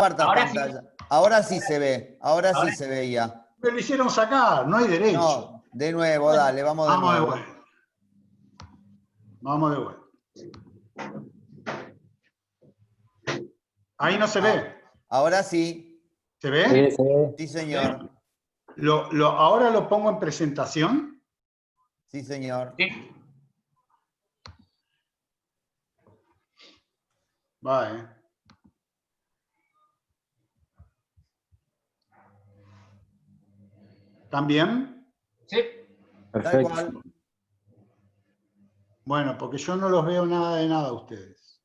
comparta Ahora sí. pantalla. Ahora sí se ve, ahora sí Ahora se veía. Me lo hicieron sacar, no hay derecho. No, de nuevo, dale, vamos de Vamos de nuevo. vuelta. Vamos de vuelta. Ahí no se ve. Ahora sí. ¿Se ve? Sí, se ve. Sí, señor. Ahora lo pongo en presentación. Sí, señor. Sí. Va, ¿También? Sí. Tal Perfecto. cual. Bueno, porque yo no los veo nada de nada a ustedes.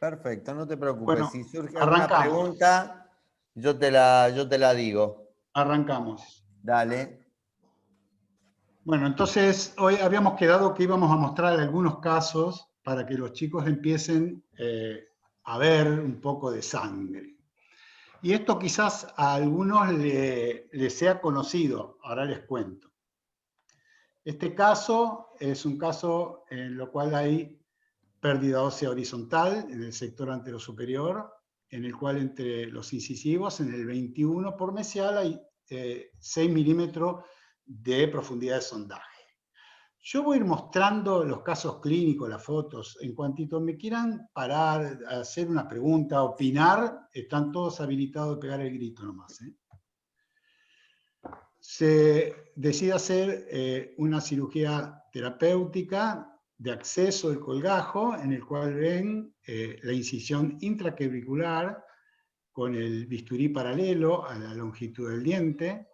Perfecto, no te preocupes. Bueno, Si surge alguna arrancamos. pregunta, yo te la digo. Arrancamos. Dale. Bueno, entonces hoy habíamos quedado que íbamos a mostrar algunos casos para que los chicos empiecen a ver un poco de sangre. Y esto quizás a algunos les sea conocido, ahora les cuento. Este caso es un caso en lo cual hay pérdida ósea horizontal en el sector anterosuperior, en el cual entre los incisivos, en el 21 por mesial, hay 6 milímetros de profundidad de sondaje. Yo voy a ir mostrando los casos clínicos, las fotos. En cuantito me quieran parar, hacer una pregunta, opinar, están todos habilitados a pegar el grito nomás. Se decide hacer una cirugía terapéutica de acceso del colgajo, en el cual ven la incisión intraquebricular con el bisturí paralelo a la longitud del diente.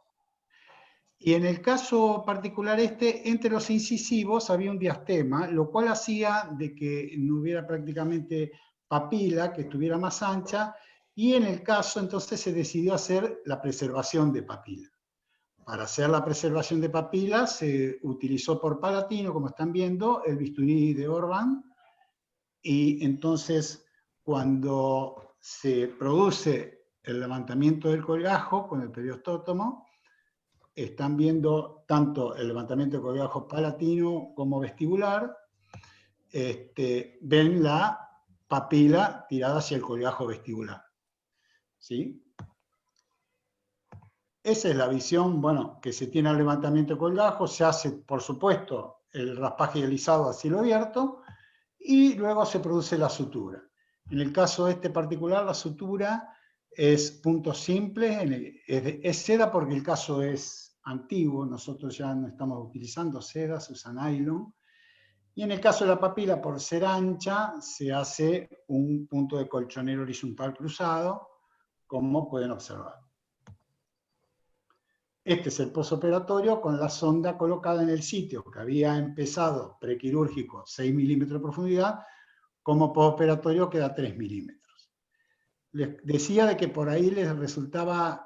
Y en el caso particular entre los incisivos había un diastema, lo cual hacía de que no hubiera prácticamente papila, que estuviera más ancha, y en el caso entonces se decidió hacer la preservación de papila. Para hacer la preservación de papila se utilizó por Palatino, como están viendo, el bisturí de Orban, y entonces cuando se produce el levantamiento del colgajo con el periostótomo, están viendo tanto el levantamiento del colgajo palatino como vestibular, ven la papila tirada hacia el colgajo vestibular. ¿Sí? Esa es la visión, bueno, que se tiene al levantamiento del colgajo. Se hace, por supuesto, el raspaje y alisado a cielo abierto, y luego se produce la sutura. En el caso este particular, la sutura es punto simple, es seda porque el caso es antiguo, nosotros ya no estamos utilizando seda, se usa nylon, y en el caso de la papila, por ser ancha, se hace un punto de colchonero horizontal cruzado, como pueden observar. Este es el posoperatorio con la sonda colocada en el sitio que había empezado prequirúrgico 6 milímetros de profundidad, como posoperatorio queda 3 milímetros. Les decía de que por ahí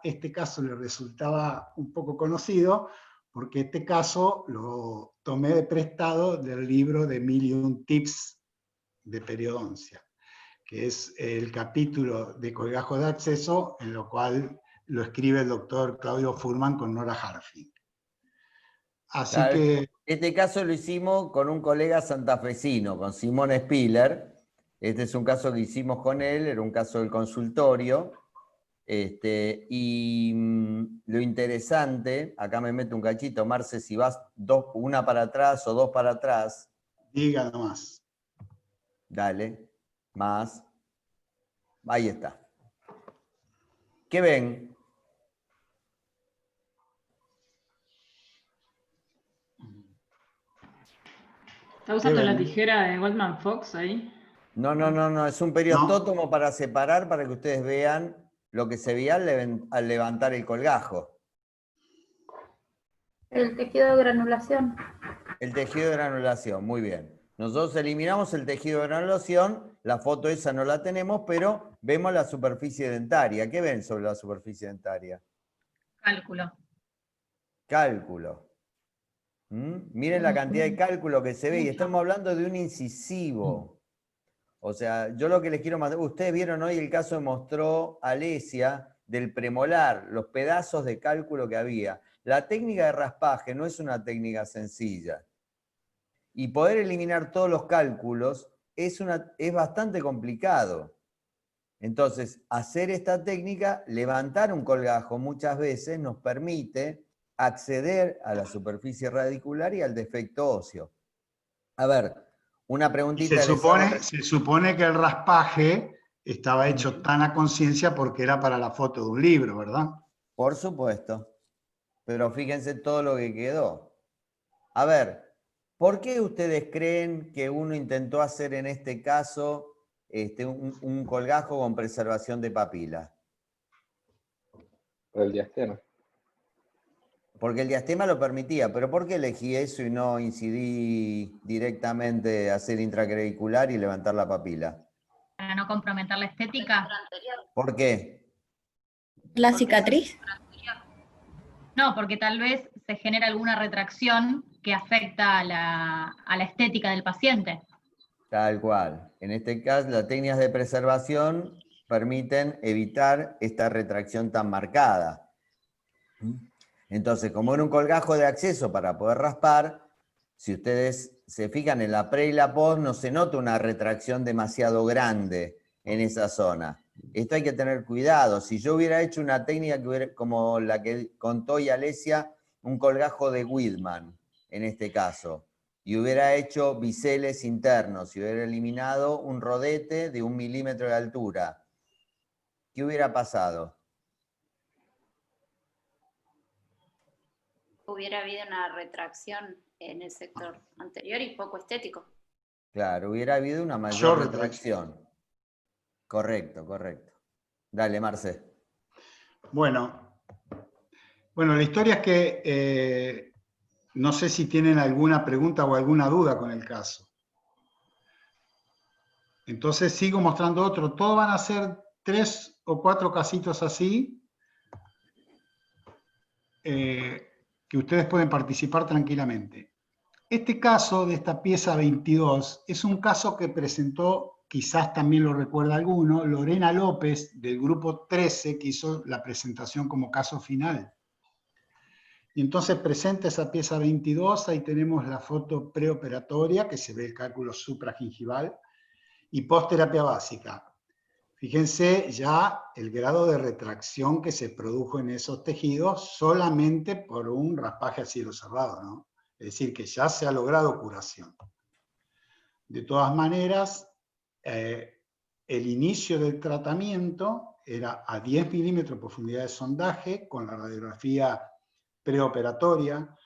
este caso les resultaba un poco conocido, porque este caso lo tomé de prestado del libro de 1001 Tips de Periodoncia, que es el capítulo de colgajo de acceso, en lo cual lo escribe el doctor Claudio Furman con Nora Harfing. Así Claro, que... este caso lo hicimos con un colega santafesino, con Simón Spiller. Este es un caso que hicimos con él, era un caso del consultorio. Lo interesante, acá me meto un cachito, Marce, si vas una para atrás o dos para atrás. Diga nomás. Dale, más. Ahí está. ¿Qué ven? ¿Está usando la tijera de Goldman Fox ahí? No, es un periostótomo para separar, para que ustedes vean lo que se veía al levantar el colgajo. El tejido de granulación. El tejido de granulación, muy bien. Nosotros eliminamos el tejido de granulación, la foto esa no la tenemos, pero vemos la superficie dentaria. ¿Qué ven sobre la superficie dentaria? Cálculo. Cálculo. Miren la cantidad de cálculo que se ve, y estamos hablando de un incisivo. O sea, yo lo que les quiero mandar, ustedes vieron hoy el caso que mostró Alesia del premolar, los pedazos de cálculo que había. La técnica de raspaje no es una técnica sencilla. Y poder eliminar todos los cálculos es bastante complicado. Entonces, hacer esta técnica, levantar un colgajo muchas veces nos permite acceder a la superficie radicular y al defecto óseo. A ver, una Y preguntita les hago. se supone que el raspaje estaba hecho tan a conciencia porque era para la foto de un libro, ¿verdad? Por supuesto, pero fíjense todo lo que quedó. A ver, ¿por qué ustedes creen que uno intentó hacer en este caso un colgajo con preservación de papila? Por el diastema. Porque el diastema lo permitía, pero ¿por qué elegí eso y no incidí directamente hacer intraclavicular y levantar la papila? Para no comprometer la estética. ¿Por qué? ¿La cicatriz? No, porque tal vez se genera alguna retracción que afecta a la estética del paciente. Tal cual. En este caso, las técnicas de preservación permiten evitar esta retracción tan marcada. Entonces, como en un colgajo de acceso para poder raspar, si ustedes se fijan en la pre y la post, no se nota una retracción demasiado grande en esa zona. Esto hay que tener cuidado. Si yo hubiera hecho una técnica como la que contó Alesia, un colgajo de Widman, en este caso, y hubiera hecho biseles internos, y hubiera eliminado un rodete de 1 milímetro de altura, ¿qué hubiera pasado? Hubiera habido una retracción en el sector anterior y poco estético. Claro, hubiera habido una mayor retracción. Correcto, correcto. Dale, Marce. Bueno, la historia es que no sé si tienen alguna pregunta o alguna duda con el caso. Entonces sigo mostrando otro. Todos van a ser 3 o 4 casitos así, que ustedes pueden participar tranquilamente. Este caso de esta pieza 22 es un caso que presentó, quizás también lo recuerda alguno, Lorena López del grupo 13, que hizo la presentación como caso final. Y entonces presenta esa pieza 22, ahí tenemos la foto preoperatoria, que se ve el cálculo supragingival, y postterapia básica. Fíjense ya el grado de retracción que se produjo en esos tejidos solamente por un raspaje a cielo cerrado, ¿no? Es decir, que ya se ha logrado curación. De todas maneras, el inicio del tratamiento era a 10 milímetros de profundidad de sondaje con la radiografía preoperatoria.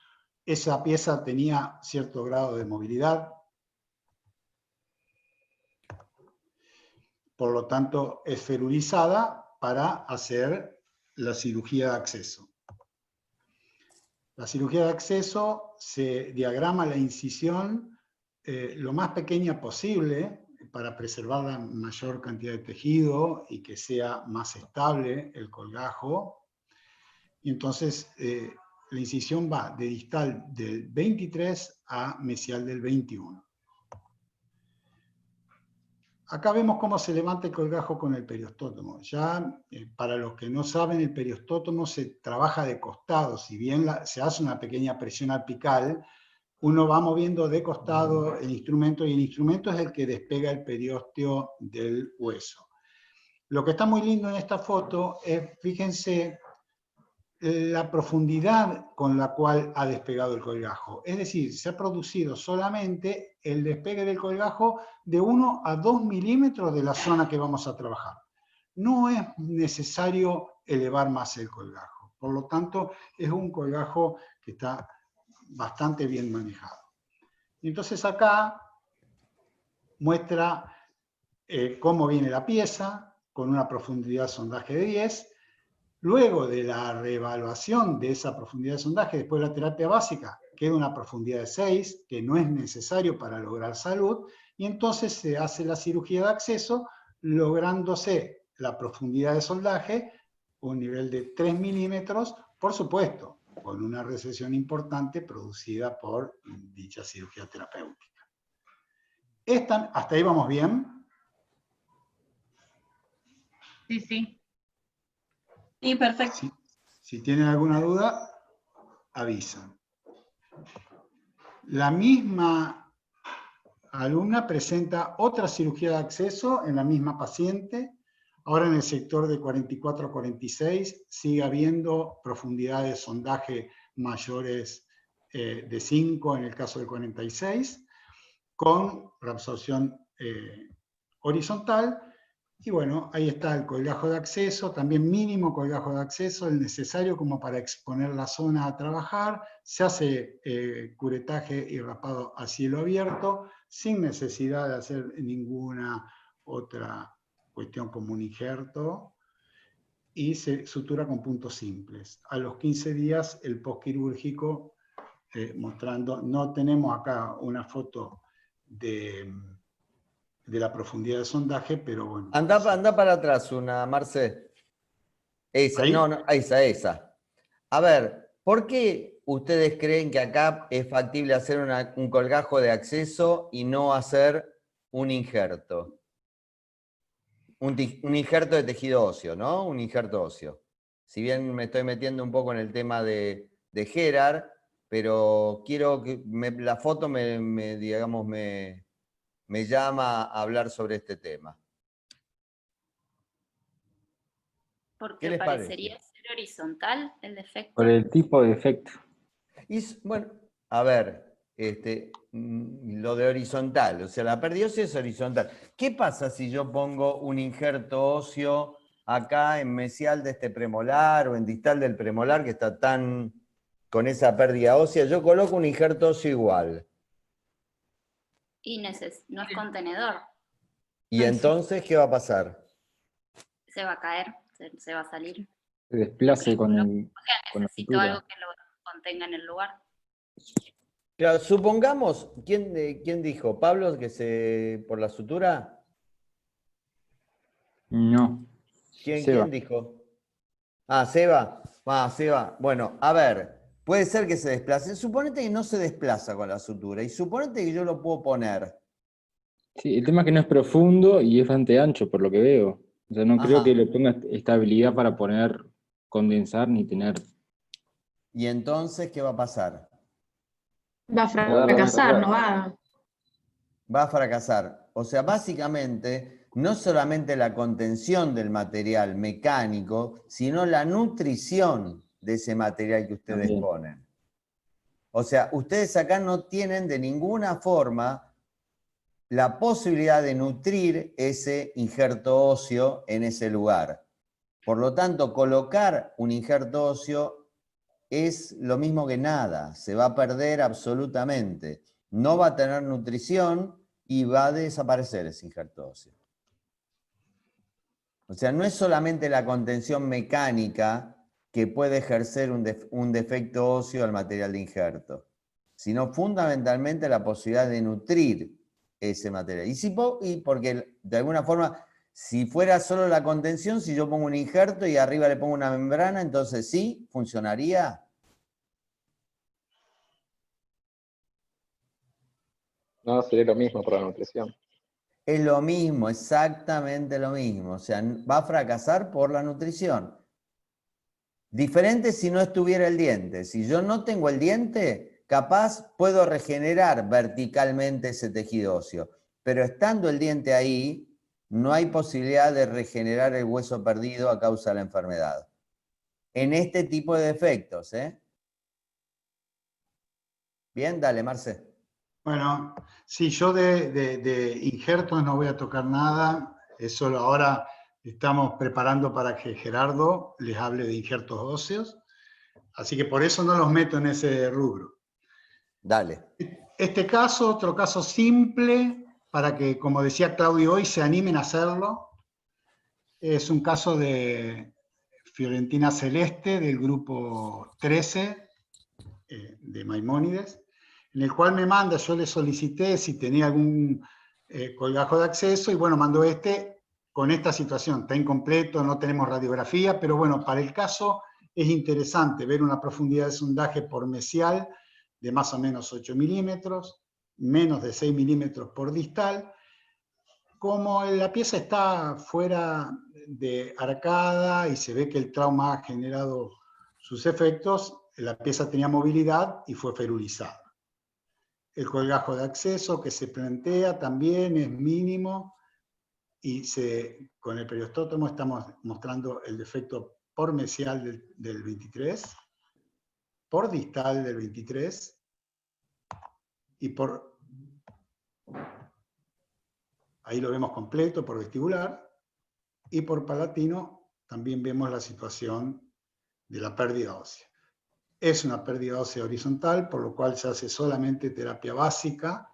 Esa pieza tenía cierto grado de movilidad, por lo tanto es ferulizada para hacer la cirugía de acceso. La cirugía de acceso se diagrama la incisión lo más pequeña posible para preservar la mayor cantidad de tejido y que sea más estable el colgajo. Y entonces la incisión va de distal del 23 a mesial del 21. Acá vemos cómo se levanta el colgajo con el periostótomo. Ya, para los que no saben, el periostótomo se trabaja de costado. Si bien se hace una pequeña presión apical, uno va moviendo de costado el instrumento y el instrumento es el que despega el periósteo del hueso. Lo que está muy lindo en esta foto es, fíjense, la profundidad con la cual ha despegado el colgajo. Es decir, se ha producido solamente el despegue del colgajo de 1 a 2 milímetros de la zona que vamos a trabajar. No es necesario elevar más el colgajo. Por lo tanto, es un colgajo que está bastante bien manejado. Y entonces acá muestra cómo viene la pieza, con una profundidad de sondaje de 10. Luego de la reevaluación de esa profundidad de sondaje, después de la terapia básica, queda una profundidad de 6, que no es necesario para lograr salud, y entonces se hace la cirugía de acceso, lográndose la profundidad de soldaje, un nivel de 3 milímetros, por supuesto, con una recesión importante producida por dicha cirugía terapéutica. ¿Hasta ahí vamos bien? Sí, sí. Sí, perfecto. Si tienen alguna duda, avisan. La misma alumna presenta otra cirugía de acceso en la misma paciente. Ahora en el sector de 44 a 46 sigue habiendo profundidades de sondaje mayores de 5 en el caso del 46, con reabsorción horizontal. Y bueno, ahí está el colgajo de acceso, también mínimo colgajo de acceso, el necesario como para exponer la zona a trabajar. Se hace curetaje y rapado a cielo abierto, sin necesidad de hacer ninguna otra cuestión como un injerto, y se sutura con puntos simples. A los 15 días el postquirúrgico, mostrando, no tenemos acá una foto de la profundidad de sondaje, pero bueno. Anda para atrás una, Marce. Esa, ¿Ahí? no, esa. A ver, ¿por qué ustedes creen que acá es factible hacer un colgajo de acceso y no hacer un injerto? Un injerto de tejido óseo, ¿no? Un injerto óseo. Si bien me estoy metiendo un poco en el tema de Gerard, pero quiero que la foto digamos, me llama a hablar sobre este tema. Porque les parecería parece? ser horizontal el defecto. Por el tipo de efecto. Y bueno, a ver, lo de horizontal, o sea, la pérdida ósea es horizontal. ¿Qué pasa si yo pongo un injerto óseo acá en mesial de este premolar o en distal del premolar que está tan con esa pérdida ósea? Yo coloco un injerto óseo igual. Y no es contenedor. ¿Y entonces qué va a pasar? Se va a caer, se va a salir. Se desplace con O la sea, necesito algo sutura. que lo contenga en el lugar. Claro, supongamos, ¿quién dijo? ¿Pablo que por la sutura? No. Seba. ¿Quién dijo? Ah, Seba. Seba. Bueno, a ver, puede ser que se desplace. Suponete que no se desplaza con la sutura y suponete que yo lo puedo poner. Sí, el tema es que no es profundo y es bastante ancho, por lo que veo. O sea, no creo Ajá. que le ponga estabilidad para poner, condensar ni tener. ¿Y entonces qué va a pasar? Va a fracasar, no va. Va a fracasar. O sea, básicamente, no solamente la contención del material mecánico, sino la nutrición de ese material que ustedes También. ponen. O sea, ustedes acá no tienen de ninguna forma la posibilidad de nutrir ese injerto óseo en ese lugar. Por lo tanto, colocar un injerto óseo es lo mismo que nada, se va a perder absolutamente. No va a tener nutrición y va a desaparecer ese injerto óseo. O sea, no es solamente la contención mecánica que puede ejercer un defecto óseo al material de injerto, sino fundamentalmente la posibilidad de nutrir ese material. Y porque de alguna forma, si fuera solo la contención, si yo pongo un injerto y arriba le pongo una membrana, entonces sí, funcionaría. No, sería lo mismo para la nutrición. Es lo mismo, exactamente lo mismo. O sea, va a fracasar por la nutrición. Diferente si no estuviera el diente. Si yo no tengo el diente, capaz puedo regenerar verticalmente ese tejido óseo. Pero estando el diente ahí, no hay posibilidad de regenerar el hueso perdido a causa de la enfermedad. En este tipo de defectos, ¿eh? Bien, dale, Marce. Bueno, sí, yo de injertos no voy a tocar nada, es solo ahora estamos preparando para que Gerardo les hable de injertos óseos, así que por eso no los meto en ese rubro. Dale. Este caso, otro caso simple, para que, como decía Claudio hoy, se animen a hacerlo, es un caso de Fiorentina Celeste del grupo 13 de Maimónides, en el cual me manda, yo le solicité si tenía algún colgajo de acceso, y bueno, mandó con esta situación, está incompleto, no tenemos radiografía, pero bueno, para el caso es interesante ver una profundidad de sondaje por mesial de más o menos 8 milímetros, menos de 6 milímetros por distal. Como la pieza está fuera de arcada y se ve que el trauma ha generado sus efectos, la pieza tenía movilidad y fue ferulizada. El colgajo de acceso que se plantea también es mínimo, y con el periostótomo estamos mostrando el defecto por mesial del 23, por distal del 23 y por, ahí lo vemos completo, por vestibular, y por palatino también vemos la situación de la pérdida ósea. Es una pérdida ósea horizontal, por lo cual se hace solamente terapia básica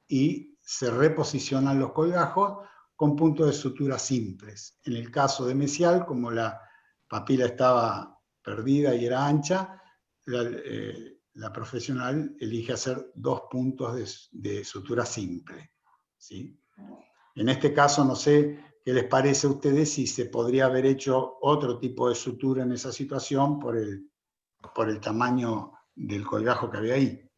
y se reposicionan los colgajos con puntos de sutura simples. En el caso de mesial, como la papila estaba perdida y era ancha, la profesional elige hacer 2 puntos de sutura simple, ¿sí? En este caso, no sé qué les parece a ustedes si se podría haber hecho otro tipo de sutura en esa situación por el tamaño del colgajo que había ahí.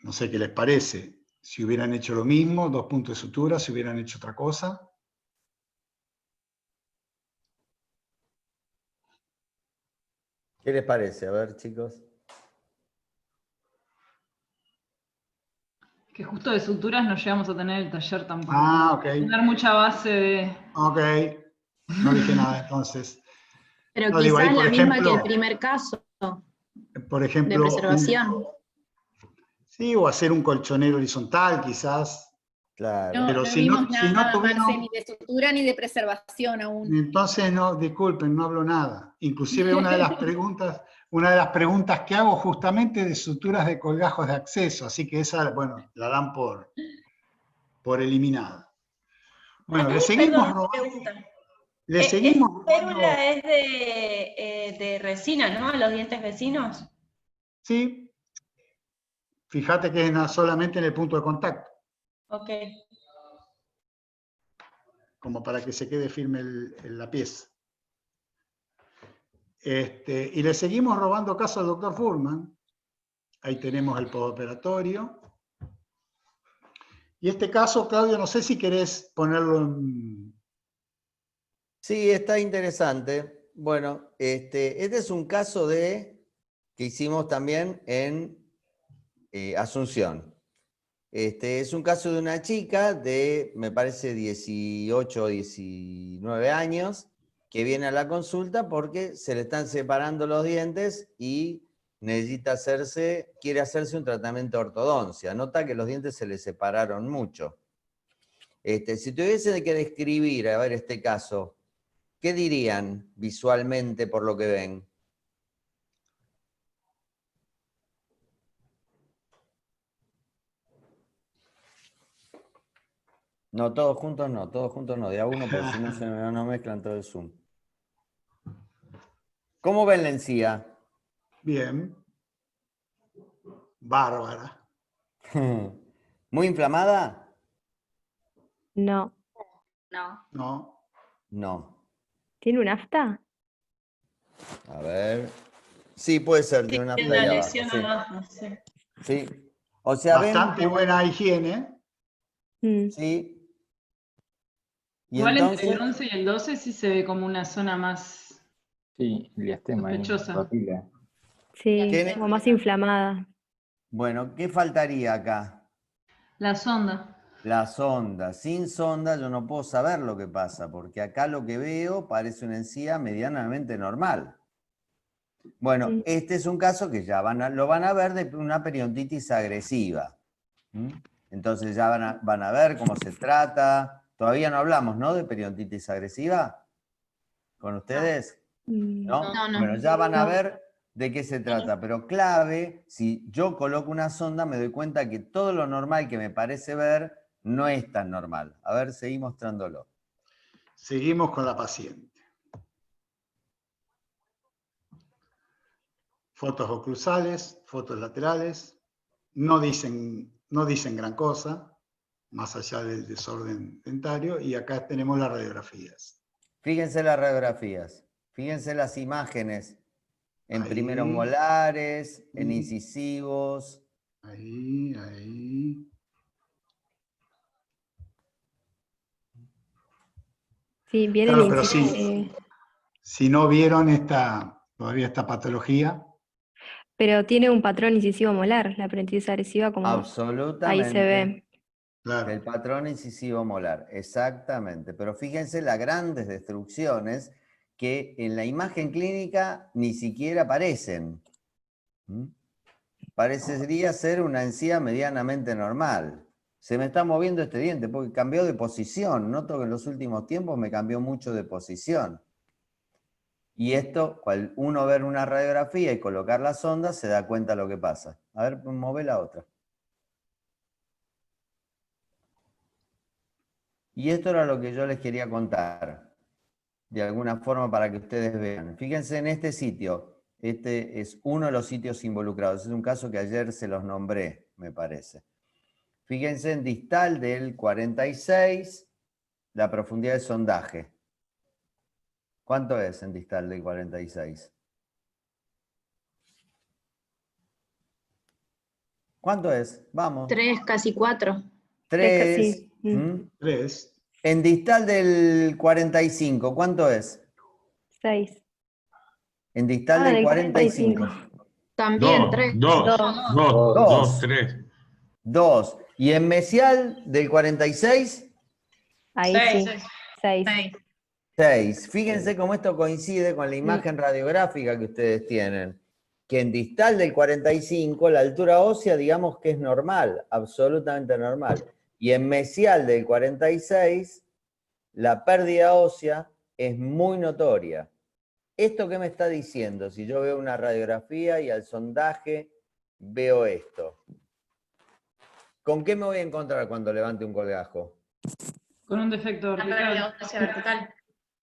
No sé qué les parece. Si hubieran hecho lo mismo, 2 puntos de sutura, si hubieran hecho otra cosa. ¿Qué les parece? A ver, chicos. Que justo de suturas no llegamos a tener el taller tampoco. Ah, ok. Tener mucha base de... Ok. No dije nada entonces. Pero No, digo, quizás ahí, por la misma que el ejemplo, primer caso por de ejemplo, preservación. sí, o hacer un colchonero horizontal, quizás. Claro. No, Pero no si vimos no nada, tuvieron- Marce, ni de estructura ni de preservación aún. Entonces, no, disculpen, no hablo nada. Inclusive una de las preguntas que hago justamente de suturas de colgajos de acceso, así que esa, bueno, la dan por eliminada. Bueno, le seguimos Perdón, robando. pregunta. Le seguimos Esta robando. férula es de resina, ¿no? Los dientes vecinos. Sí. Fíjate que es solamente en el punto de contacto, Ok. como para que se quede firme la pieza. Y le seguimos robando caso al doctor Fuhrman. Ahí tenemos el postoperatorio. Y este caso, Claudio, no sé si querés ponerlo en... Sí, está interesante. Bueno, este es un caso que hicimos también en Asunción. Es un caso de una chica de, me parece, 18 o 19 años, que viene a la consulta porque se le están separando los dientes y quiere hacerse un tratamiento de ortodoncia. Nota que los dientes se le separaron mucho. Si tuviese que describir, a ver, este caso, ¿qué dirían visualmente por lo que ven? No, todos juntos no, de a uno, porque si no se no mezclan todo el Zoom. ¿Cómo ven la encía? Bien. Bárbara. ¿Muy inflamada? No. No. No. No. ¿Tiene un afta? A ver. Sí, puede ser, tiene una afta Una ahí abajo. lesión Sí. abajo, sí. Sí. O sea, Bastante buena higiene. Sí. Y Igual entre el entonces, 11 y el 12 sí se ve como una zona más Sí, el diastema ahí, sospechosa. papila. Sí, ¿Tiene? como más inflamada. bueno, ¿qué faltaría acá? La sonda. La sonda. Sin sonda yo no puedo saber lo que pasa, porque acá lo que veo parece una encía medianamente normal. Bueno, este es un caso que ya lo van a ver de una periodontitis agresiva. Entonces ya van a ver cómo se trata. Todavía no hablamos, ¿no? De periodontitis agresiva con ustedes. ¿No? No. Bueno, ya van a ver de qué se trata, pero clave, si yo coloco una sonda me doy cuenta que todo lo normal que me parece ver no es tan normal. A ver, seguí mostrándolo. Seguimos con la paciente. Fotos oclusales, fotos laterales. No dicen gran cosa, más allá del desorden dentario. Y acá tenemos las radiografías. Fíjense las radiografías, fíjense las imágenes en Ahí. primeros molares, en incisivos. Ahí. Sí, viene Claro, el pero incisivo. si no vieron todavía esta patología. Pero tiene un patrón incisivo molar, la periodontitis agresiva, como ahí Absolutamente. se ve. Claro. Del patrón incisivo molar, exactamente. Pero fíjense las grandes destrucciones que en la imagen clínica ni siquiera aparecen. ¿Mm? Parecería ser una encía medianamente normal. Se me está moviendo este diente porque cambió de posición. Noto que en los últimos tiempos me cambió mucho de posición. Y esto, al uno ver una radiografía y colocar la sonda, se da cuenta lo que pasa. A ver, mueve la otra. Y esto era lo que yo les quería contar, de alguna forma para que ustedes vean. Fíjense en este sitio. Este es uno de los sitios involucrados. Es un caso que ayer se los nombré, me parece. Fíjense en distal del 46, la profundidad de sondaje. ¿Cuánto es en distal del 46? ¿Cuánto es? Vamos. 3, casi 4. 3. casi. 3. En distal del 45, ¿cuánto es? 6. En distal del 45. También 3. 2. 3. 2. ¿Y en mesial del 46? Ahí sí. 6. 6. Fíjense cómo esto coincide con la imagen radiográfica que ustedes tienen. Que en distal del 45 la altura ósea digamos que es normal, absolutamente normal. Y en mesial del 46 la pérdida ósea es muy notoria. ¿Esto qué me está diciendo? Si yo veo una radiografía y al sondaje veo esto. ¿Con qué me voy a encontrar cuando levante un colgajo? Con un defecto vertical.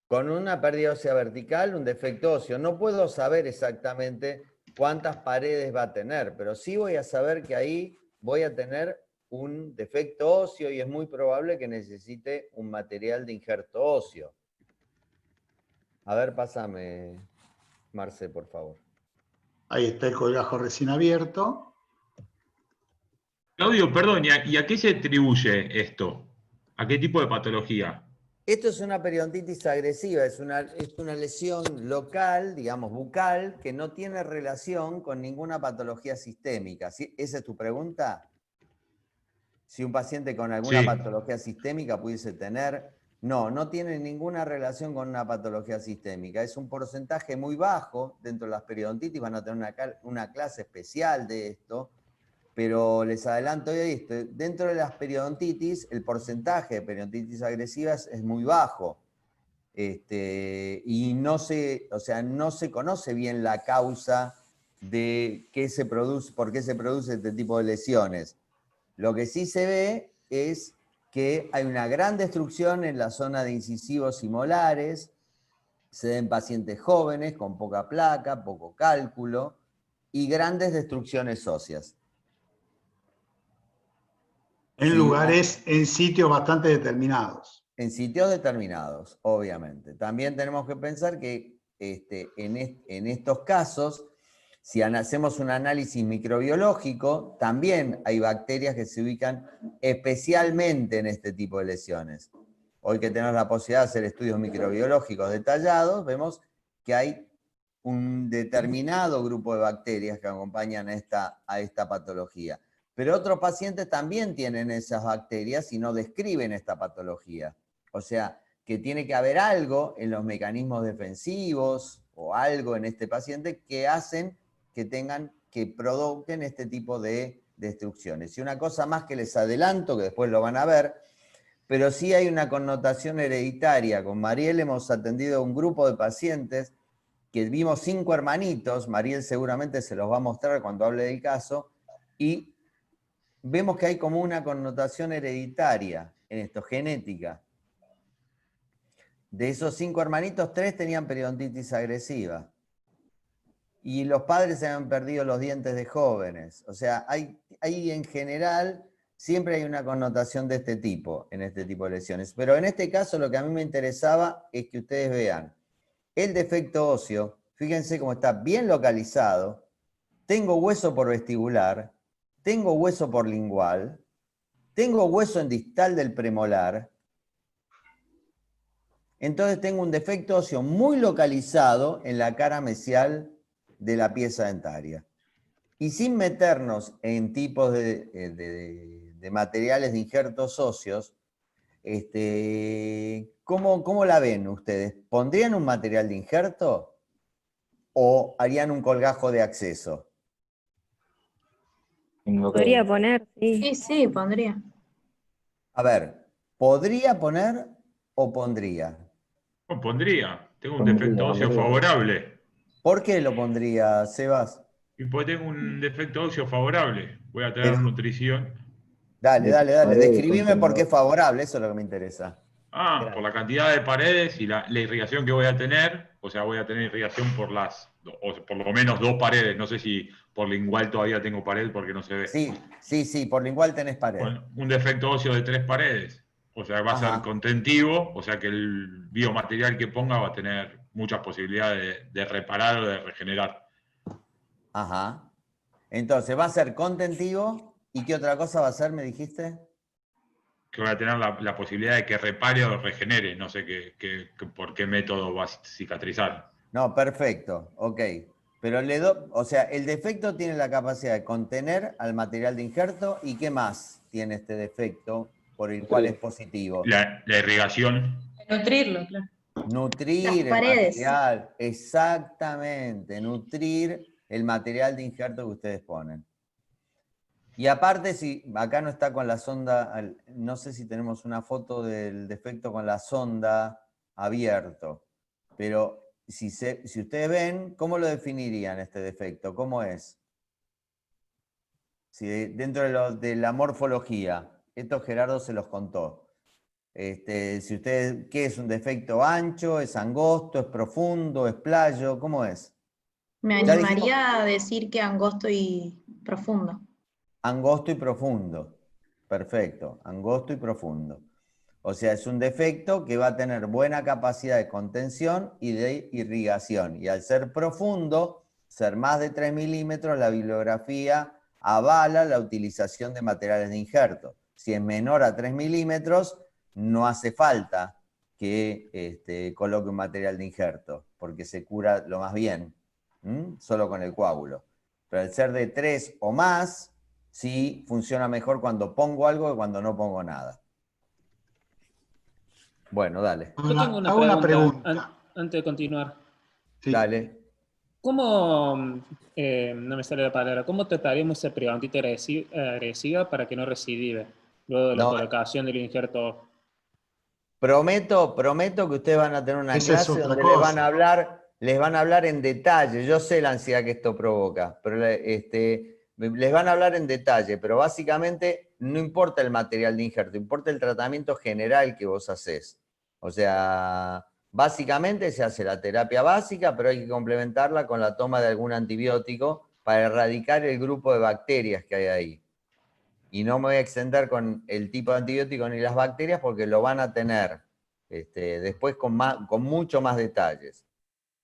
Con una pérdida ósea vertical, un defecto óseo. No puedo saber exactamente cuántas paredes va a tener, pero sí voy a saber que ahí voy a tener un defecto óseo y es muy probable que necesite un material de injerto óseo. A ver, pásame, Marce, por favor. Ahí está el colgajo recién abierto. Claudio, perdón, ¿y a qué se atribuye esto? ¿A qué tipo de patología? Esto es una periodontitis agresiva, es una lesión local, digamos bucal, que no tiene relación con ninguna patología sistémica. ¿Sí? ¿Esa es tu pregunta? Si un paciente con alguna patología sistémica pudiese tener... No, no tiene ninguna relación con una patología sistémica. Es un porcentaje muy bajo dentro de las periodontitis, van a tener una clase especial de esto, pero les adelanto esto, dentro de las periodontitis, el porcentaje de periodontitis agresivas es muy bajo. Y no se conoce bien la causa de por qué se produce este tipo de lesiones. Lo que sí se ve es que hay una gran destrucción en la zona de incisivos y molares, se ven pacientes jóvenes con poca placa, poco cálculo y grandes destrucciones óseas. En lugares, en sitios bastante determinados. En sitios determinados, obviamente. También tenemos que pensar que en estos casos, si hacemos un análisis microbiológico, también hay bacterias que se ubican especialmente en este tipo de lesiones. Hoy que tenemos la posibilidad de hacer estudios microbiológicos detallados, vemos que hay un determinado grupo de bacterias que acompañan a esta patología. Pero otros pacientes también tienen esas bacterias y no describen esta patología. O sea, que tiene que haber algo en los mecanismos defensivos o algo en este paciente que hacen que provoquen este tipo de destrucciones. Y una cosa más que les adelanto, que después lo van a ver, pero sí hay una connotación hereditaria. Con Mariel hemos atendido a un grupo de pacientes que vimos 5 hermanitos, Mariel seguramente se los va a mostrar cuando hable del caso, y vemos que hay como una connotación hereditaria en esto, genética. De esos 5 hermanitos, 3 tenían periodontitis agresiva. Y los padres se han perdido los dientes de jóvenes. O sea, hay en general, siempre hay una connotación de este tipo, en este tipo de lesiones. Pero en este caso lo que a mí me interesaba es que ustedes vean el defecto óseo. Fíjense cómo está bien localizado. Tengo hueso por vestibular, tengo hueso por lingual, tengo hueso en distal del premolar. Entonces tengo un defecto óseo muy localizado en la cara mesial de la pieza dentaria. Y sin meternos en tipos de de materiales de injertos óseos, ¿cómo la ven ustedes? ¿Pondrían un material de injerto o harían un colgajo de acceso? Podría poner, sí. Sí, sí, pondría. A ver, ¿podría poner o pondría? No, pondría. Tengo un Pondría, defecto óseo pondría. favorable. ¿Por qué lo pondría, Sebas? Y pues tengo un defecto óseo favorable. Voy a tener Pero, nutrición. dale, De dale, dale. paredes, Describime por qué es contenedor. favorable, eso es lo que me interesa. Por la cantidad de paredes y la irrigación que voy a tener. O sea, voy a tener irrigación por lo menos 2 paredes. No sé si por lingual todavía tengo pared porque no se ve. Sí, por lingual tenés pared. Bueno, un defecto óseo de 3 paredes. O sea, va a ser Ajá. contentivo. O sea que el biomaterial que ponga va a tener muchas posibilidades de reparar o de regenerar. Ajá. Entonces, va a ser contentivo. ¿Y qué otra cosa va a ser, me dijiste? Que voy a tener la posibilidad de que repare o regenere. No sé por qué método va a cicatrizar. No, perfecto. Ok. Pero o sea, el defecto tiene la capacidad de contener al material de injerto. ¿Y qué más tiene este defecto por el cual es positivo? La irrigación. Nutrirlo, claro. Nutrir Las el paredes. material. Exactamente. Nutrir el material de injerto que ustedes ponen. Y aparte, si acá no está con la sonda, no sé si tenemos una foto del defecto con la sonda abierto, pero si ustedes ven, ¿cómo lo definirían este defecto? ¿Cómo es? Si dentro de la morfología, esto Gerardo se los contó. Si ustedes, ¿qué es un defecto ancho? ¿Es angosto? ¿Es profundo? ¿Es playo? ¿Cómo es? Me Ya dijimos- animaría a decir que angosto y profundo. Angosto y profundo. Perfecto, angosto y profundo. O sea, es un defecto que va a tener buena capacidad de contención y de irrigación. Y al ser profundo, ser más de 3 milímetros, la bibliografía avala la utilización de materiales de injerto. Si es menor a 3 milímetros, no hace falta que coloque un material de injerto, porque se cura lo más bien, solo con el coágulo. Pero al ser de 3 o más, sí funciona mejor cuando pongo algo que cuando no pongo nada. Bueno, dale. Yo tengo Hago una pregunta. antes de continuar. Sí. Dale. ¿Cómo, no me sale la palabra, cómo trataríamos esa periodontitis agresiva para que no recidive luego de la No. colocación del injerto? Prometo que ustedes van a tener una Esa es clase otra donde cosa. les van a hablar en detalle. Yo sé la ansiedad que esto provoca, pero les van a hablar en detalle, pero básicamente no importa el material de injerto, importa el tratamiento general que vos haces. O sea, básicamente se hace la terapia básica, pero hay que complementarla con la toma de algún antibiótico para erradicar el grupo de bacterias que hay ahí. Y no me voy a extender con el tipo de antibiótico ni las bacterias porque lo van a tener después con mucho más detalles.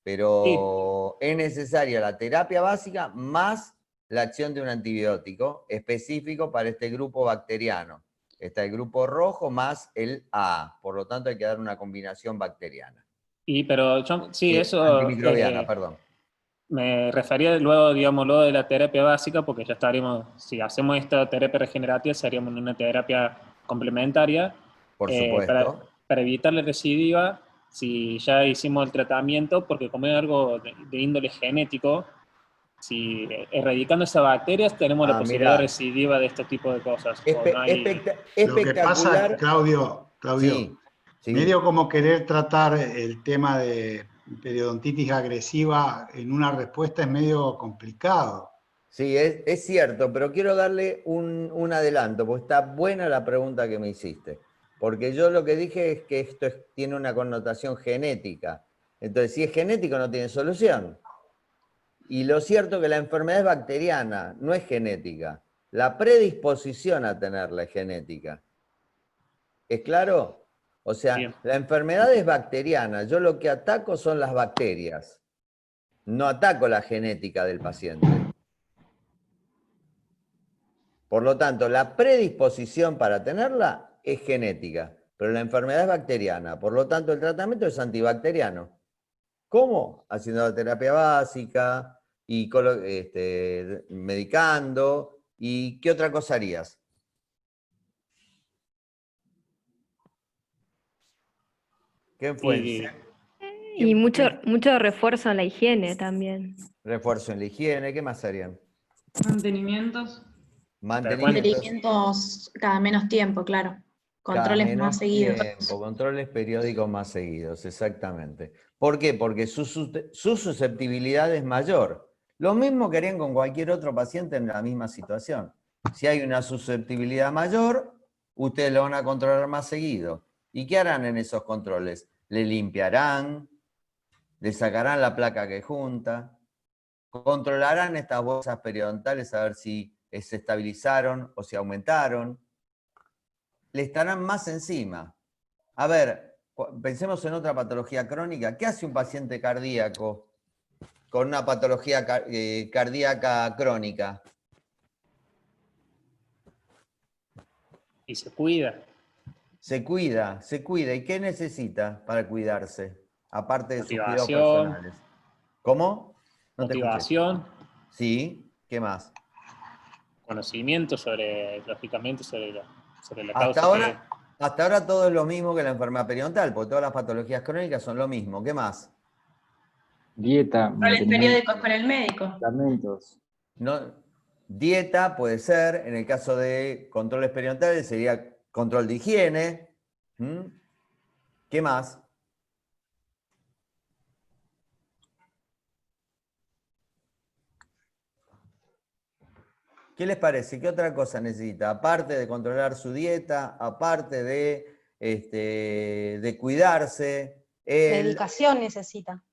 Pero es necesaria la terapia básica más la acción de un antibiótico específico para este grupo bacteriano. Está el grupo rojo más el A, por lo tanto hay que dar una combinación bacteriana. Pero sí, eso Antimicrobiana, perdón. me refería luego, digamos, luego de la terapia básica, porque ya estaríamos, si hacemos esta terapia regenerativa, seríamos una terapia complementaria. Por supuesto. Para evitar la recidiva, si ya hicimos el tratamiento, porque como es algo de índole genético, si erradicando esas bacterias tenemos la posibilidad de recidiva de este tipo de cosas. Lo que pasa, Claudio, sí. medio como querer tratar el tema de periodontitis agresiva en una respuesta es medio complicado. Sí, es cierto, pero quiero darle un adelanto, porque está buena la pregunta que me hiciste. Porque yo lo que dije es que esto tiene una connotación genética. Entonces, si es genético, no tiene solución. Y lo cierto es que la enfermedad es bacteriana, no es genética. La predisposición a tenerla es genética. ¿Es claro? O sea, Bien. La enfermedad es bacteriana. Yo lo que ataco son las bacterias. No ataco la genética del paciente. Por lo tanto, la predisposición para tenerla es genética, pero la enfermedad es bacteriana. Por lo tanto, el tratamiento es antibacteriano. ¿Cómo? Haciendo la terapia básica y medicando. ¿Y qué otra cosa harías? ¿Qué fue? Y mucho refuerzo en la higiene también. Refuerzo en la higiene, ¿qué más serían? Mantenimientos. Mantenimientos cada menos tiempo, claro. Controles más seguidos. Controles periódicos más seguidos, exactamente. ¿Por qué? Porque su susceptibilidad es mayor. Lo mismo que harían con cualquier otro paciente en la misma situación. Si hay una susceptibilidad mayor, ustedes lo van a controlar más seguido. ¿Y qué harán en esos controles? Le limpiarán, le sacarán la placa que junta, controlarán estas bolsas periodontales a ver si se estabilizaron o si aumentaron. Le estarán más encima. A ver, pensemos en otra patología crónica. ¿Qué hace un paciente cardíaco con una patología cardíaca crónica? Y se cuida. Se cuida. ¿Y qué necesita para cuidarse? Aparte de sus cuidados Motivación. personales. ¿Cómo? No te escuché. Motivación. Sí, ¿qué más? Conocimiento lógicamente, sobre la causa. Hasta ahora todo es lo mismo que la enfermedad periodontal, porque todas las patologías crónicas son lo mismo. ¿Qué más? Dieta, Controles periódicos con el médico. Medicamentos. No, dieta puede ser, en el caso de controles periodontales sería control de higiene. ¿Qué más? ¿Qué les parece? ¿Qué otra cosa necesita? Aparte de controlar su dieta, aparte de cuidarse. Medicación necesita.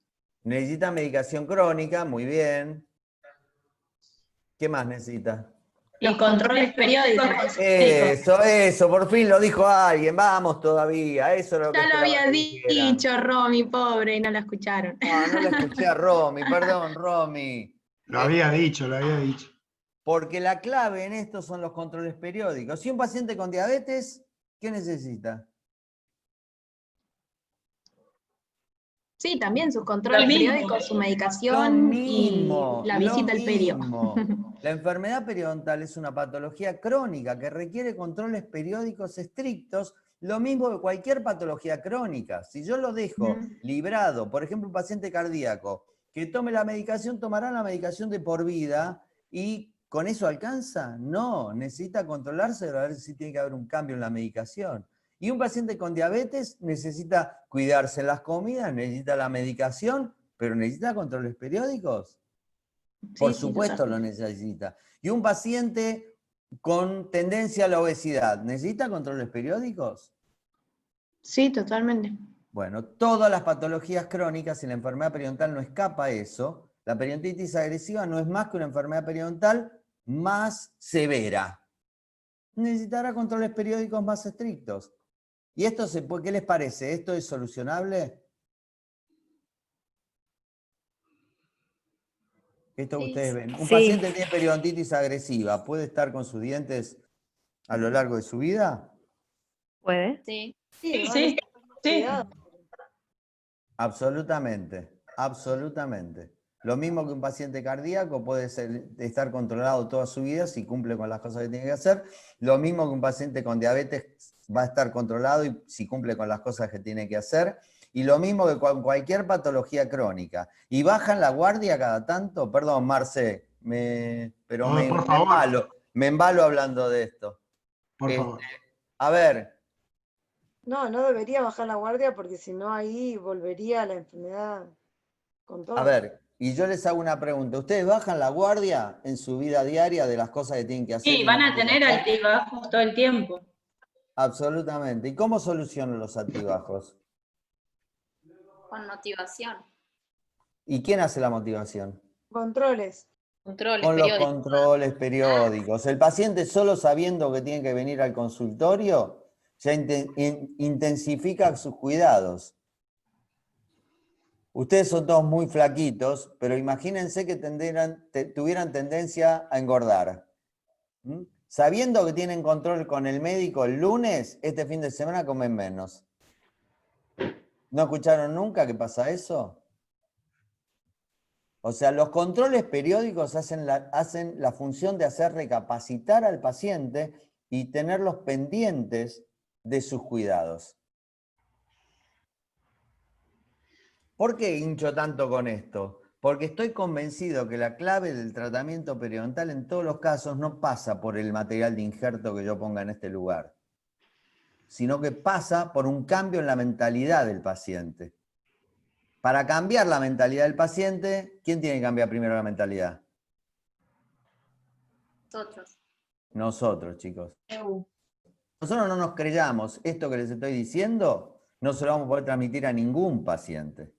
Necesita medicación crónica, muy bien. ¿Qué más necesita? Y controles periódicos. Eso, por fin lo dijo alguien. Vamos todavía, eso es lo que Ya lo había esperaba que dijeran. dicho, Romy, pobre, y no lo escucharon. No la escuché a Romy, perdón, Romy. Lo había dicho. Porque la clave en esto son los controles periódicos. Si un paciente con diabetes, ¿qué necesita? Sí, también sus controles periódicos, su medicación y la visita al perio. La enfermedad periodontal es una patología crónica que requiere controles periódicos estrictos, lo mismo que cualquier patología crónica. Si yo lo dejo librado, por ejemplo, un paciente cardíaco, que tome la medicación, tomará la medicación de por vida y ¿con eso alcanza? No, necesita controlarse, a ver si tiene que haber un cambio en la medicación. Y un paciente con diabetes necesita cuidarse en las comidas, necesita la medicación, pero necesita controles periódicos. Por supuesto lo necesita. Y un paciente con tendencia a la obesidad, ¿necesita controles periódicos? Sí, totalmente. Bueno, todas las patologías crónicas y la enfermedad periodontal no escapa a eso. La periodontitis agresiva no es más que una enfermedad periodontal más severa. Necesitará controles periódicos más estrictos. ¿Y esto qué les parece? ¿Esto es solucionable? Esto que ustedes ven. Un paciente que tiene periodontitis agresiva, ¿puede estar con sus dientes a lo largo de su vida? ¿Puede? Sí. Sí. Absolutamente. Lo mismo que un paciente cardíaco puede estar controlado toda su vida si cumple con las cosas que tiene que hacer. Lo mismo que un paciente con diabetes va a estar controlado y si cumple con las cosas que tiene que hacer. Y lo mismo que con cualquier patología crónica. Y bajan la guardia cada tanto. Perdón, Marce, me embalo hablando de esto. Por favor. A ver. No debería bajar la guardia porque si no ahí volvería la enfermedad con todo. A ver, y yo les hago una pregunta. ¿Ustedes bajan la guardia en su vida diaria de las cosas que tienen que hacer? Sí, van a tener altibajos todo el tiempo. Absolutamente. ¿Y cómo solucionan los altibajos? Con motivación. ¿Y quién hace la motivación? Controles. Con los controles periódicos. El paciente solo sabiendo que tiene que venir al consultorio ya intensifica sus cuidados. Ustedes son todos muy flaquitos, pero imagínense que tuvieran tendencia a engordar. Sabiendo que tienen control con el médico el lunes, este fin de semana comen menos. ¿No escucharon nunca que pasa eso? O sea, los controles periódicos hacen la función de hacer recapacitar al paciente y tenerlos pendientes de sus cuidados. ¿Por qué hincho tanto con esto? Porque estoy convencido que la clave del tratamiento periodontal en todos los casos no pasa por el material de injerto que yo ponga en este lugar, sino que pasa por un cambio en la mentalidad del paciente. Para cambiar la mentalidad del paciente, ¿quién tiene que cambiar primero la mentalidad? Nosotros. Nosotros, chicos. Nosotros no nos creyamos esto que les estoy diciendo, no se lo vamos a poder transmitir a ningún paciente.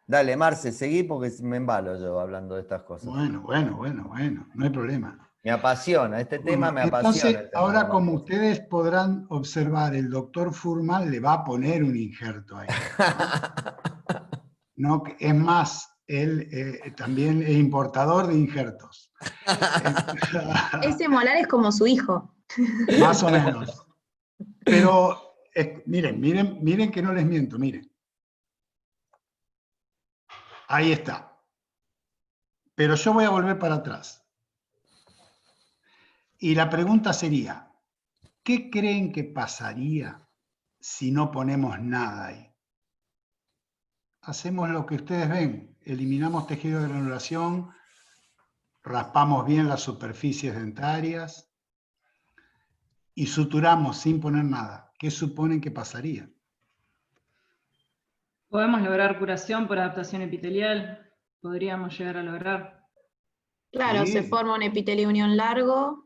Dale, Marce, seguí porque me embalo yo hablando de estas cosas. Bueno, no hay problema. Me apasiona, este tema me apasiona. Entonces, ahora como ustedes podrán observar, el doctor Fuhrman le va a poner un injerto ahí. No, es más, él también es importador de injertos. Ese molar es como su hijo. Más o menos. Pero miren que no les miento, miren. Ahí está. Pero yo voy a volver para atrás. Y la pregunta sería, ¿qué creen que pasaría si no ponemos nada ahí? Hacemos lo que ustedes ven, eliminamos tejido de granulación, raspamos bien las superficies dentarias y suturamos sin poner nada. ¿Qué suponen que pasaría? Podemos lograr curación por adaptación epitelial, podríamos llegar a lograr. Claro, Sí. se forma un epitelio unión largo.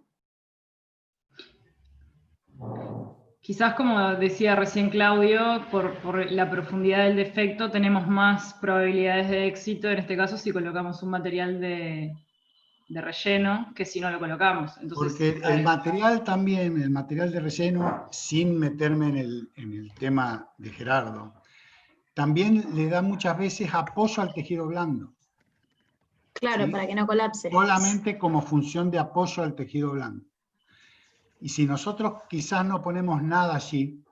Quizás, como decía recién Claudio, por la profundidad del defecto tenemos más probabilidades de éxito, en este caso si colocamos un material de relleno, que si no lo colocamos. Entonces, Porque el material también, el material de relleno, sin meterme en el tema de Gerardo, también le da muchas veces apoyo al tejido blando. Claro, ¿Sí? para que no colapse. Solamente como función de apoyo al tejido blando. Y si nosotros quizás no ponemos nada allí,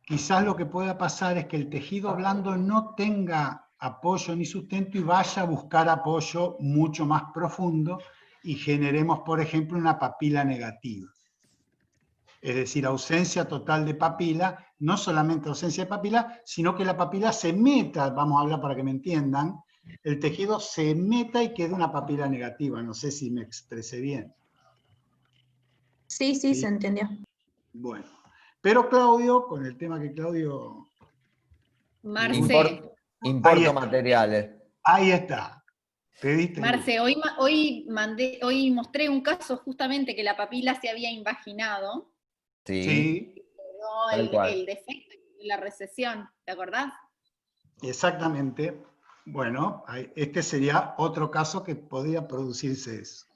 quizás lo que pueda pasar es que el tejido blando no tenga apoyo ni sustento y vaya a buscar apoyo mucho más profundo y generemos, por ejemplo, una papila negativa. Es decir, ausencia total de papila, no solamente ausencia de papila, sino que la papila se meta, vamos a hablar para que me entiendan, el tejido se meta y quede una papila negativa. No sé si me expresé bien. Sí, Sí. se entendió. Bueno, pero Claudio, con el tema que Claudio... Marce, Importo materiales. Ahí está. Pediste Marce, hoy mostré un caso justamente que la papila se había invaginado. Sí. Quedó Tal cual. el defecto y la recesión, ¿te acordás? Exactamente. Bueno, este sería otro caso que podría producirse eso.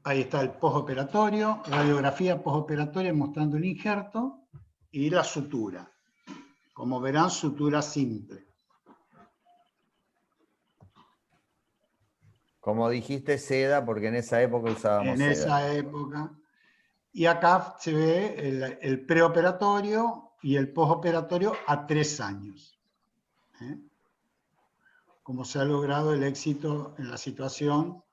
Ahí está el postoperatorio, radiografía postoperatoria mostrando el injerto y la sutura. Como verán, sutura simple. Como dijiste, seda, porque en esa época usábamos seda. En esa época. Y acá se ve el preoperatorio y el postoperatorio a 3 años. Como se ha logrado el éxito en la situación.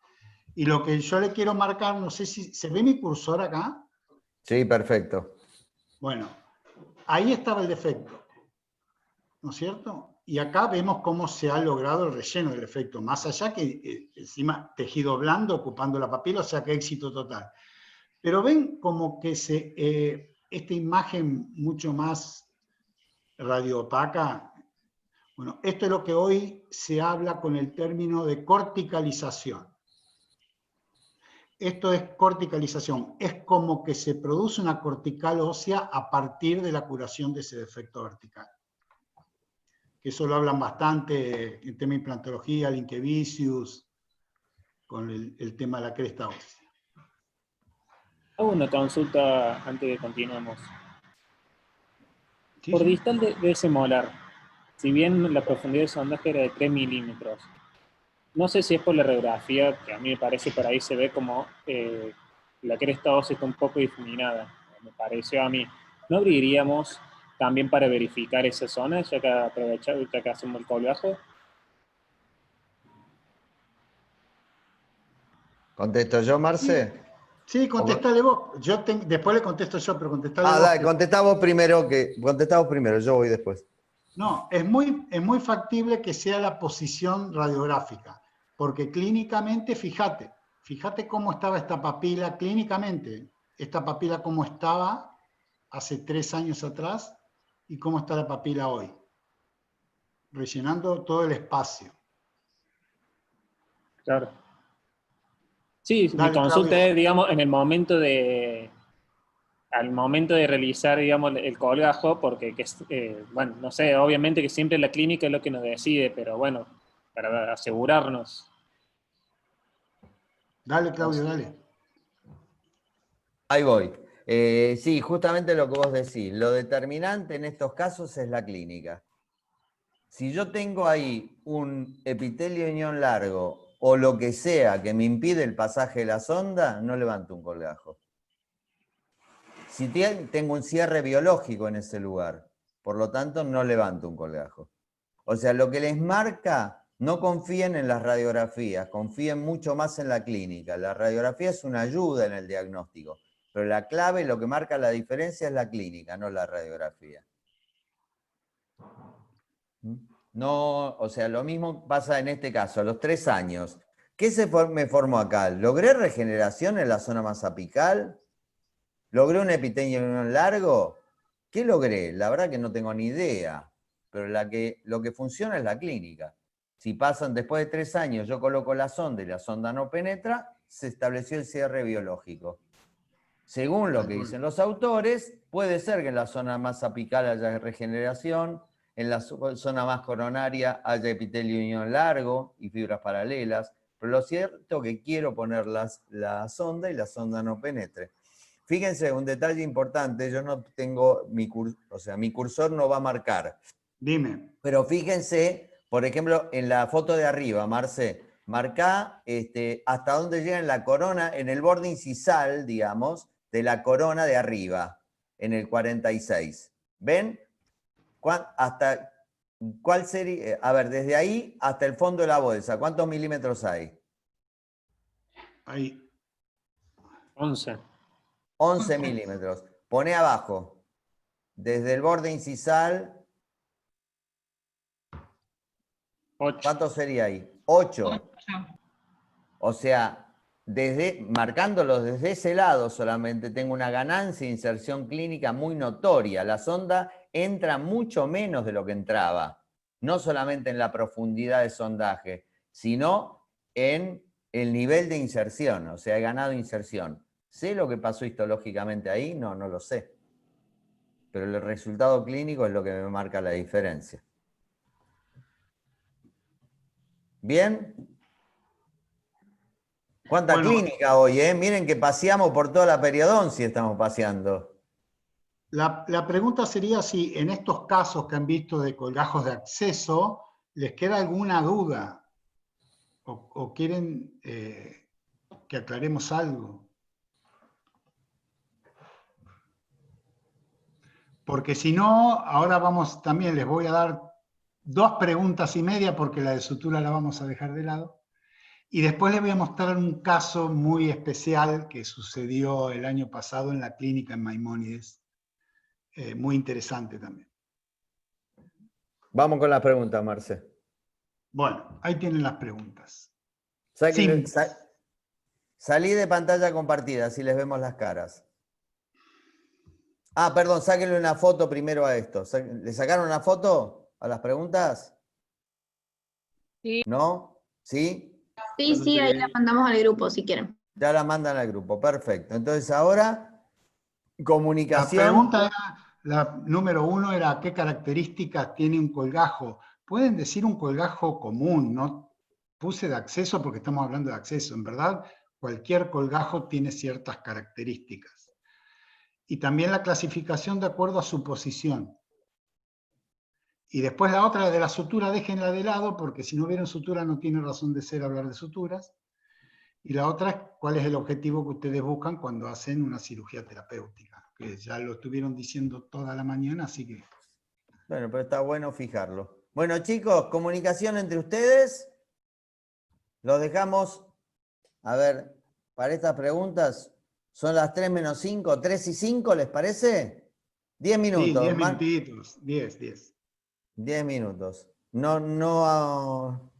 Y lo que yo le quiero marcar, no sé si se ve mi cursor acá. Sí, perfecto. Bueno, ahí estaba el defecto, ¿no es cierto? Y acá vemos cómo se ha logrado el relleno del defecto, más allá que encima tejido blando ocupando la papila, o sea que éxito total. Pero ven como que esta imagen mucho más radioopaca, bueno, esto es lo que hoy se habla con el término de corticalización. Esto es corticalización, es como que se produce una cortical ósea a partir de la curación de ese defecto vertical. Eso lo hablan bastante en tema de implantología, Linkevicius, con el tema de la cresta ósea. Hago una consulta antes de que continuemos. Sí, Por sí. distal de ese molar, si bien la profundidad de sondaje era de 3 milímetros, no sé si es por la radiografía, que a mí me parece por ahí se ve como la cresta ósea está un poco difuminada, me pareció a mí. ¿No abriríamos también para verificar esa zona, ya que hacemos el colgajo? ¿Contesto yo, Marce? Sí, contestale vos. Después le contesto yo, pero contestale vos. Dale, contestá vos primero, yo voy después. No, es muy factible que sea la posición radiográfica, porque clínicamente, fíjate cómo estaba esta papila clínicamente, esta papila cómo estaba hace 3 años atrás y cómo está la papila hoy, rellenando todo el espacio. Claro. Sí, Dale, mi consulta Claudio. es, digamos, al momento de realizar, digamos, el colgajo, porque, bueno, no sé, obviamente que siempre la clínica es lo que nos decide, pero bueno, para asegurarnos. Dale, Claudio, dale. Ahí voy. Sí, justamente lo que vos decís. Lo determinante en estos casos es la clínica. Si yo tengo ahí un epitelio iñón largo o lo que sea que me impide el pasaje de la sonda, no levanto un colgajo. Si tengo un cierre biológico en ese lugar, por lo tanto no levanto un colgajo. O sea, lo que les marca, no confíen en las radiografías, confíen mucho más en la clínica. La radiografía es una ayuda en el diagnóstico, pero la clave, lo que marca la diferencia es la clínica, no la radiografía. No, o sea, lo mismo pasa en este caso, a los 3 años. ¿Qué me formó acá? ¿Logré regeneración en la zona más apical? ¿Logré un epitelio largo? ¿Qué logré? La verdad que no tengo ni idea, pero lo que funciona es la clínica. Si pasan después de 3 años, yo coloco la sonda y la sonda no penetra, se estableció el cierre biológico. Según lo que dicen los autores, puede ser que en la zona más apical haya regeneración, en la zona más coronaria haya epitelio iñón largo y fibras paralelas, pero lo cierto es que quiero poner la sonda y la sonda no penetre. Fíjense, un detalle importante, yo no tengo mi cursor no va a marcar. Dime. Pero fíjense, por ejemplo, en la foto de arriba, Marce, marcá hasta dónde llega en la corona, en el borde incisal, digamos, de la corona de arriba, en el 46. ¿Ven? ¿Cuál sería? A ver, desde ahí hasta el fondo de la bolsa, ¿cuántos milímetros hay? Ahí. 11. 11 milímetros. Pone abajo, desde el borde incisal, 8. ¿Cuánto sería ahí? 8. O sea, marcándolo desde ese lado solamente tengo una ganancia de inserción clínica muy notoria. La sonda entra mucho menos de lo que entraba. No solamente en la profundidad de sondaje, sino en el nivel de inserción. O sea, he ganado inserción. ¿Sé lo que pasó histológicamente ahí? No, no lo sé. Pero el resultado clínico es lo que me marca la diferencia. ¿Bien? ¿Cuánta clínica hoy, eh? Miren que paseamos por toda la periodoncia, estamos paseando. La pregunta sería si en estos casos que han visto de colgajos de acceso, ¿les queda alguna duda? ¿O quieren que aclaremos algo? Porque si no, ahora también les voy a dar 2 preguntas y media, porque la de sutura la vamos a dejar de lado. Y después les voy a mostrar un caso muy especial que sucedió el año pasado en la clínica en Maimónides. Muy interesante también. Vamos con las preguntas, Marce. Bueno, ahí tienen las preguntas. Salí de pantalla compartida, así les vemos las caras. Ah, perdón, sáquenle una foto primero a esto. ¿Le sacaron una foto a las preguntas? Sí. ¿No? ¿Sí? Sí, ahí la mandamos al grupo si quieren. Ya la mandan al grupo, perfecto. Entonces ahora, comunicación. La pregunta era, la número 1 era, ¿qué características tiene un colgajo? Pueden decir un colgajo común, no puse de acceso porque estamos hablando de acceso. En verdad, cualquier colgajo tiene ciertas características. Y también la clasificación de acuerdo a su posición. Y después la otra de la sutura, déjenla de lado, porque si no vieron sutura no tiene razón de ser hablar de suturas. Y la otra es cuál es el objetivo que ustedes buscan cuando hacen una cirugía terapéutica, que ya lo estuvieron diciendo toda la mañana, así que... Bueno, pero está bueno fijarlo. Bueno, chicos, comunicación entre ustedes. Los dejamos, a ver, para estas preguntas, Son las 3 menos 5, 3 y 5, ¿les parece? 10 Sí, minutos. 10 minutitos, 10. 10 minutos. No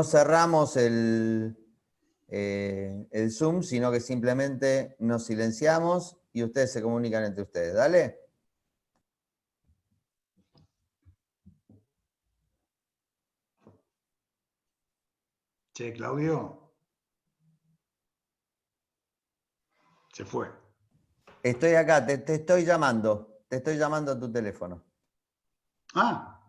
cerramos el Zoom, sino que simplemente nos silenciamos y ustedes se comunican entre ustedes. ¿Dale? Che, Claudio. Se fue. Estoy acá, te estoy llamando. Te estoy llamando a tu teléfono. Ah,